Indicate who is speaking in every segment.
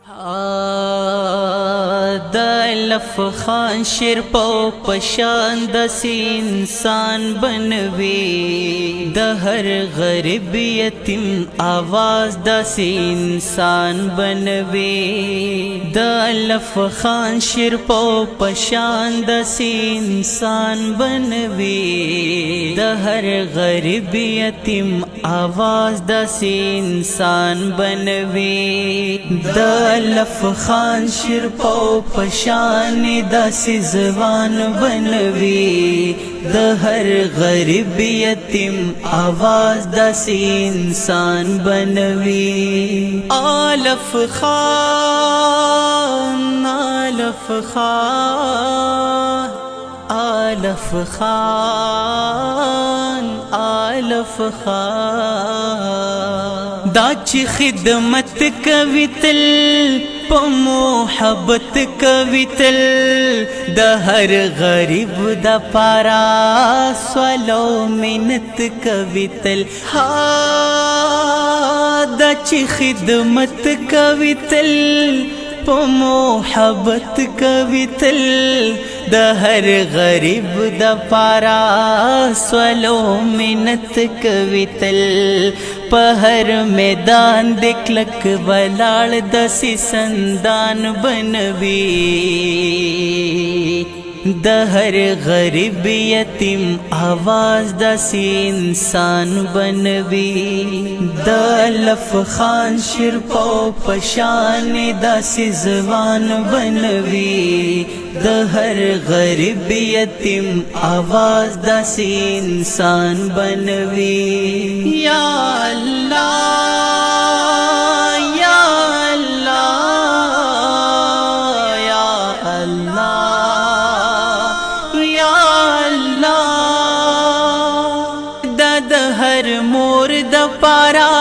Speaker 1: د لف خان شیر پو پشان دسی انسان بنوي د هر غریب یتیم آواز دسی انسان بنوي د لف خان شیر پو پشان دسی انسان بنوي د هر غریب یتیم آواز دسی انسان بنوي د لف خان شیر پو پشان داسی زبان بنوي د هر غریب یتیم آواز داسی انسان بنوي آلف خان آلف خان آلف خان آلف خان دا چی خدمت کوي تل په محبت کوي تل د هر غریب د پارا سوالو منت کوي تل دا چی خدمت کوي تل په محبت کوي تل د هر غریب د پارا سوالو منت کوي تل په هر میدان د کلک ولاړ دسی سندان بنوي د هر غریب یتیم آواز دسی انسان بنوي د لف خان شیر پو پشان دسی زبان بنوي د هر غریب یتیم آواز دسی انسان بنوي یا اللہ یا اللہ یا اللہ یا اللہ دا د هر مور د پارا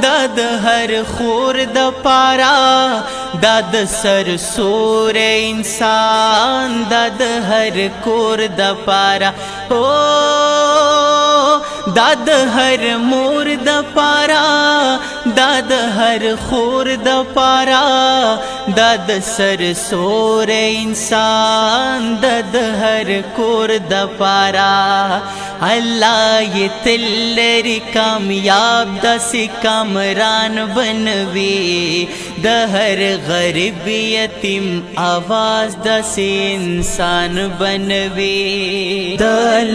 Speaker 1: دا د هر خور د پارا دا د سر سور انسان دا د هر کور د پارا دا د هر مور د پارا دا د هر خور د پارا دا د سر سور انسان دا د هر کور د پارا اللہ یہ تلری کامیاب دسی کامران بنوي د هر غریب یتیم آواز دسی انسان بنوي د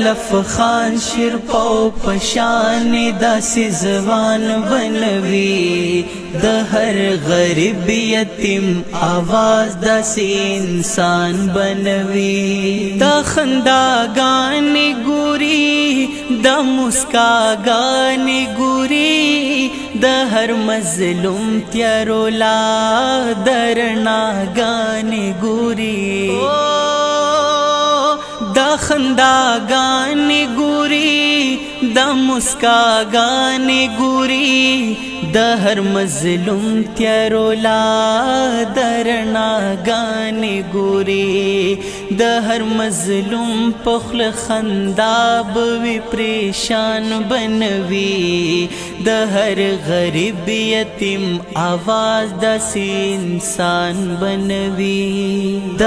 Speaker 1: لف خان شیر پو پشان دسی زبان بنوي د هر غریب یتیم آواز دسی انسان بنوي د خنداګان ګوري د مسکاګان ګوري د هر مظلوم تیارو لا درناګان ګوري د خنداګان ګوري د مسکاګان ګوري د هر مظلوم تیارو لا درناګان ګوري د هر مظلوم پخل خندا بوي پریشان بنوي د هر غریب یتیم آواز دسی انسان بنوي د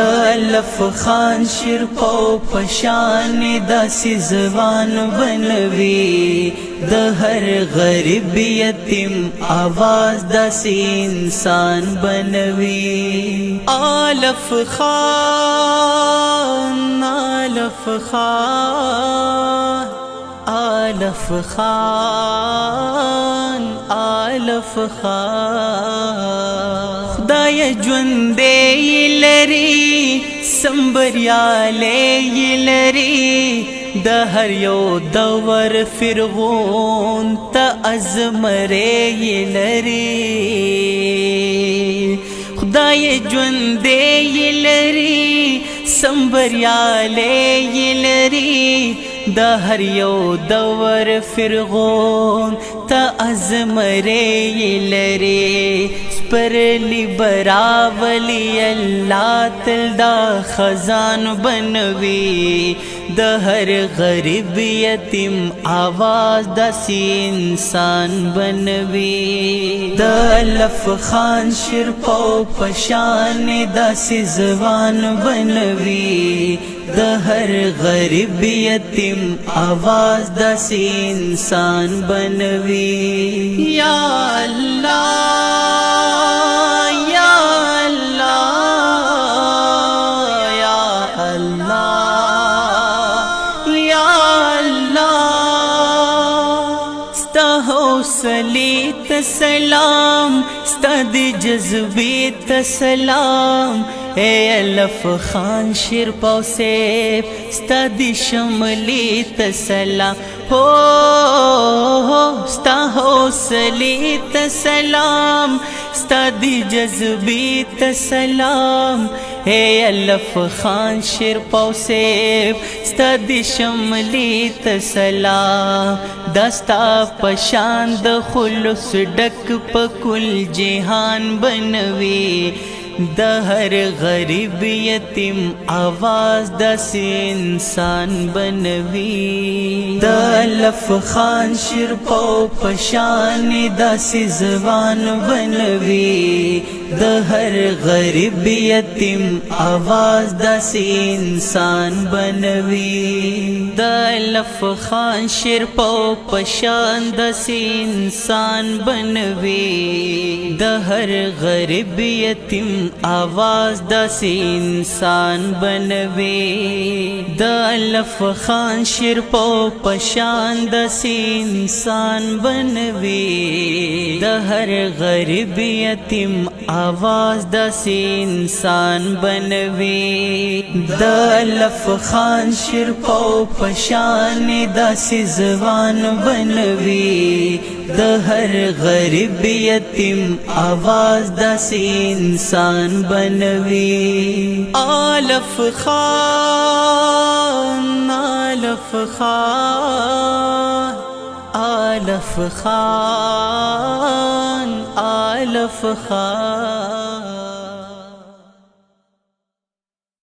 Speaker 1: لف خان شیر پو پشان دسی زبان بنوي د هر غریب یتیم آواز دسی انسان بنوي آلف خان آلف خان آلف خان آلف خان خدای ژوندې لري سمبریاله لري د هر یو دور فرعون ته ازمره لري خدای ژوندې لري سمبریاله لري د هر یو دور فرعون ته ازمره لري پر liberaولی اللہ تل دا خزان بنوی دا ہر غریب یتیم آواز دا سی انسان بنوی دا الف خان شرپو پشان دا سی زبان بنوی دا ہر غریب یتیم آواز دا سی انسان بنوی یا اللہ یا اللہ یا اللہ یا اللہ ستا حوصلے تسلام ستا دی جذبے تسلام اے الف خان شرپو سیب ستا دی شملی تسلام ہو ستا حوصلے تسلام ستا دی جذبے تسلام اے الف خان شرپو سیب ستا دی شملی تسلام دستا پشان د خلص ڈک پکل جہان بنوی دا ہر غریب یتیم آواز دا سی انسان بنوی دا الف خان شرپو پشان دا سی زبان بنوی دا ہر غریب یتیم آواز دا سی انسان بنوی دا الف خان شرپو پشان دا سی انسان بنوی دا ہر غریب یتیم آواز دا سی انسان بنوی دا الف خان شرپو پشان دا سی انسان بنوی دا ہر غریب یتیم آواز دا سی انسان بنوی دا الف خان شرپو پشان دا سی زبان بنوی دا ہر غریب یتیم آواز دا سی انسان بنوی الف خان الف خان الف خان الف خان